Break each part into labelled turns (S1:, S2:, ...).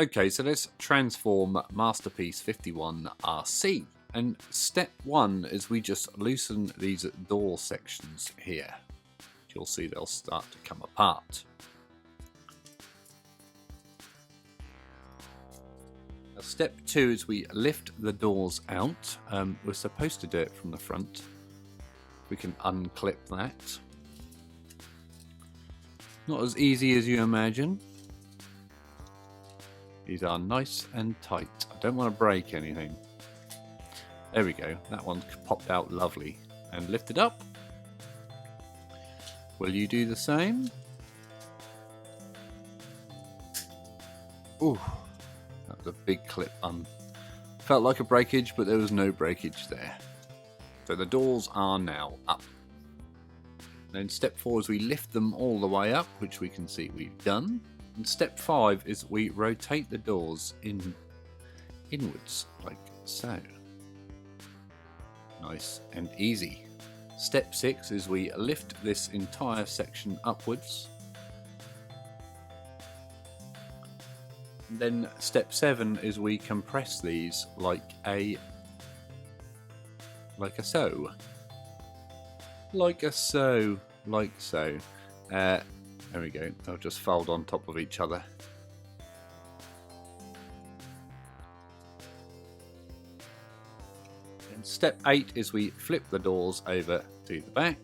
S1: Okay, so let's transform Masterpiece 51 Arcee. And step one is we just loosen these door sections here. You'll see they'll start to come apart. Now, step two is we lift the doors out. We're supposed to do it from the front. We can unclip that. Not as easy as you imagine. These are nice and tight. I don't want to break anything. There we go. That one's popped out lovely. And lift it up. Will you do the same? Ooh, that was a big clip. Felt like a breakage, but there was no breakage there. So the doors are now up. Then step four is we lift them all the way up, which we can see we've done. And step five is we rotate the doors inwards, like so. Nice and easy. Step six is we lift this entire section upwards. And then step seven is we compress these like a so. Like so. There we go. They'll just fold on top of each other. And step 8 is we flip the doors over to the back.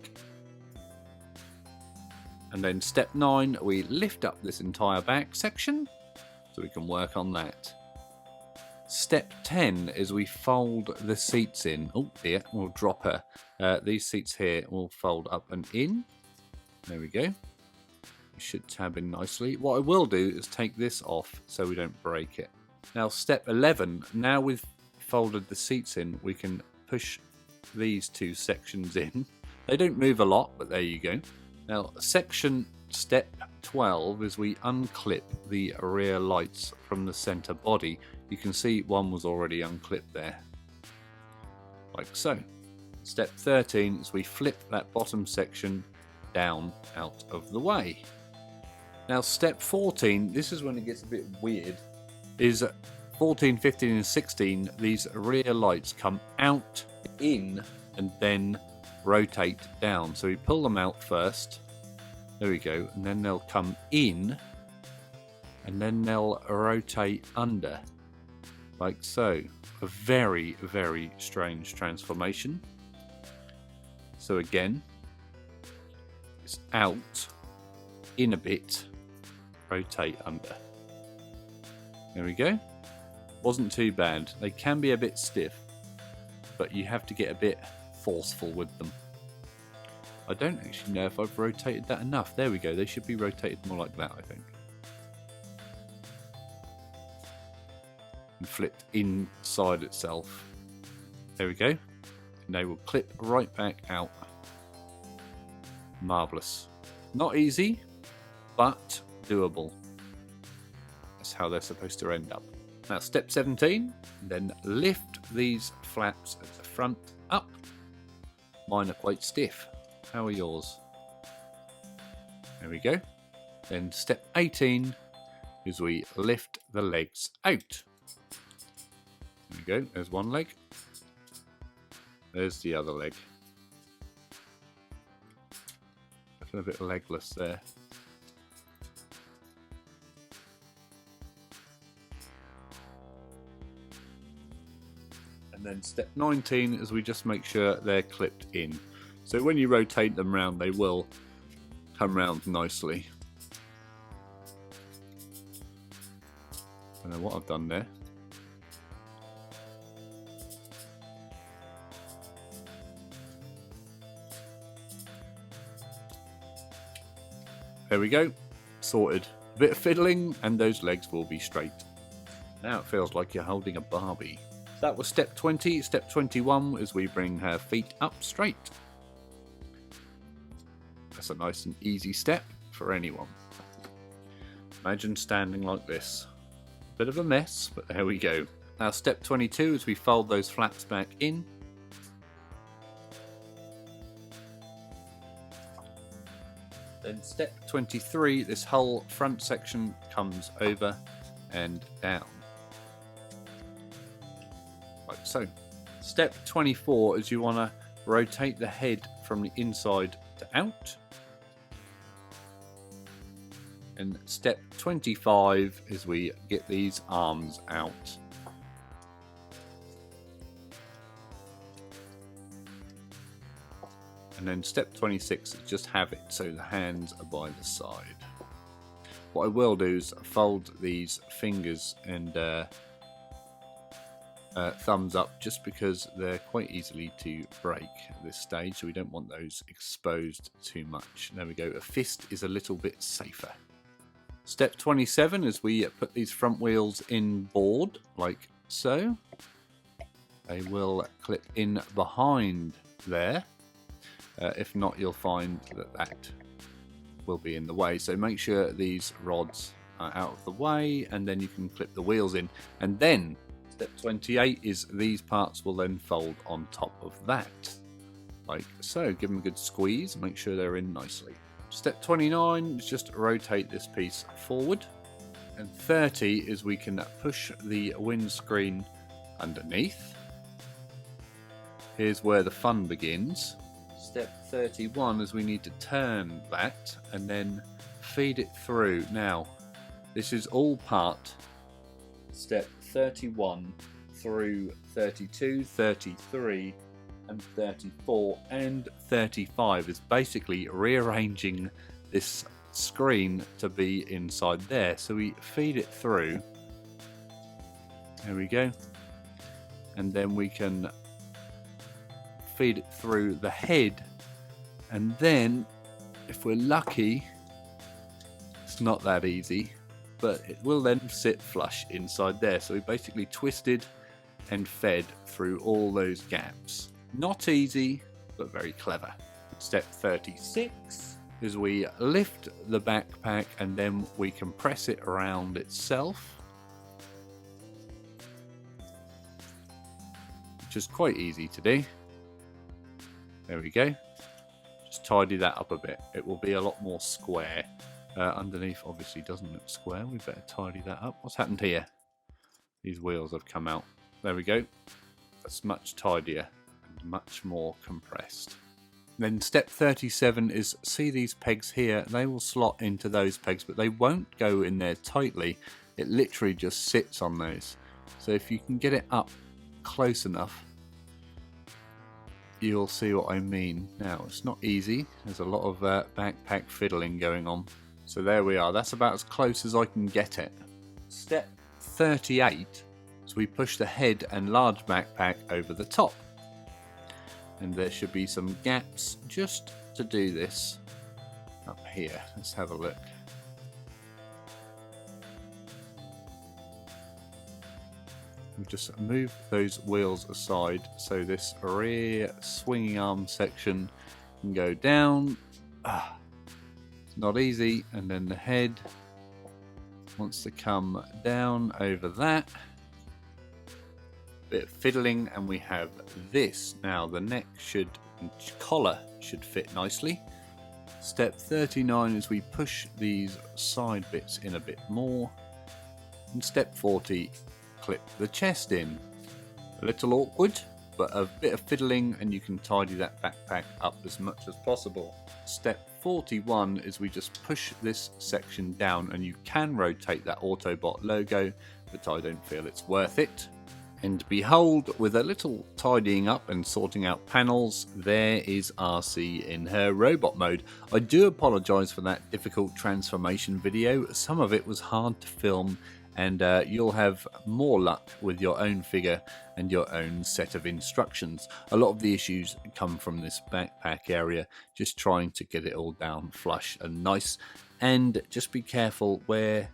S1: And then step 9, we lift up this entire back section so we can work on that. Step 10 is we fold the seats in. Oh dear, we'll drop her. These seats here will fold up and in. There we go. Should tab in nicely. What I will do is take this off so we don't break it. Now step 11, now we've folded the seats in, we can push these two sections in. They don't move a lot, but there you go. Now step 12 is we unclip the rear lights from the center body. You can see one was already unclipped there, like so. Step 13 is we flip that bottom section down out of the way. Now step 14, this is when it gets a bit weird, is 14, 15 and 16, these rear lights come out, in, and then rotate down. So we pull them out first, there we go, and then they'll come in, and then they'll rotate under, like so. A very, very strange transformation. So again, it's out, in a bit, rotate under. There we go. Wasn't too bad. They can be a bit stiff, but you have to get a bit forceful with them. I don't actually know if I've rotated that enough. There we go. They should be rotated more like that, I think. And flipped inside itself. There we go. And they will clip right back out. Marvellous. Not easy, but doable. That's how they're supposed to end up. Now step 17, then lift these flaps at the front up. Mine are quite stiff. How are yours? There we go. Then step 18 is we lift the legs out. There we go, there's one leg. There's the other leg. Looking a bit legless there. And then step 19 is we just make sure they're clipped in. So when you rotate them round, they will come round nicely. I don't know what I've done there. There we go, sorted. A bit of fiddling and those legs will be straight. Now it feels like you're holding a Barbie. That was step 20. Step 21 is we bring her feet up straight. That's a nice and easy step for anyone. Imagine standing like this. Bit of a mess, but there we go. Now step 22 is we fold those flaps back in. Then step 23, this whole front section comes over and down. Like so. Step 24 is you want to rotate the head from the inside to out. And step 25 is we get these arms out. And then step 26 is just have it so the hands are by the side. What I will do is fold these fingers and thumbs up just because they're quite easily to break at this stage, so we don't want those exposed too much. There we go, a fist is a little bit safer. Step 27 is we put these front wheels in board like so. They will clip in behind there. If not, you'll find that will be in the way, so make sure these rods are out of the way and then you can clip the wheels in. And then step 28 is these parts will then fold on top of that like so. Give them a good squeeze, make sure they're in nicely. Step 29 is just rotate this piece forward, and 30 is we can push the windscreen underneath. Here's where the fun begins. Step 31 is we need to turn that and then feed it through. Now, this is all part step 31 through 32, 33 and 34 and 35 is basically rearranging this screen to be inside there. So we feed it through. There we go. And then we can feed it through the head, and then if we're lucky, it's not that easy, but it will then sit flush inside there. So we basically twisted and fed through all those gaps. Not easy, but very clever. Step 36 is we lift the backpack and then we compress it around itself, which is quite easy to do. There we go. Just tidy that up a bit. It will be a lot more square. Underneath obviously doesn't look square. We better tidy that up. What's happened here? These wheels have come out. There we go. That's much tidier and much more compressed. Then step 37 is, see these pegs here? They will slot into those pegs, but they won't go in there tightly. It literally just sits on those. So if you can get it up close enough, you'll see what I mean. Now, it's not easy. There's a lot of backpack fiddling going on. So there we are. That's about as close as I can get it. Step 38 is we push the head and large backpack over the top. And there should be some gaps just to do this up here. Let's have a look. We'll just move those wheels aside so this rear swinging arm section can go down. It's not easy. And then the head wants to come down over that. Bit of fiddling and we have this. Now the neck and collar should fit nicely. Step 39 is we push these side bits in a bit more. And step 40, clip the chest in. A little awkward, but a bit of fiddling and you can tidy that backpack up as much as possible. Step 41 is we just push this section down, and you can rotate that Autobot logo, but I don't feel it's worth it. And behold, with a little tidying up and sorting out panels, there is Arcee in her robot mode. I do apologise for that difficult transformation video. Some of it was hard to film, and you'll have more luck with your own figure and your own set of instructions. A lot of the issues come from this backpack area, just trying to get it all down flush and nice. And just be careful where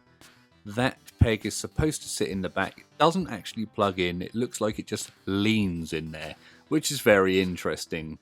S1: that peg is supposed to sit in the back. It doesn't actually plug in. It looks like it just leans in there, which is very interesting.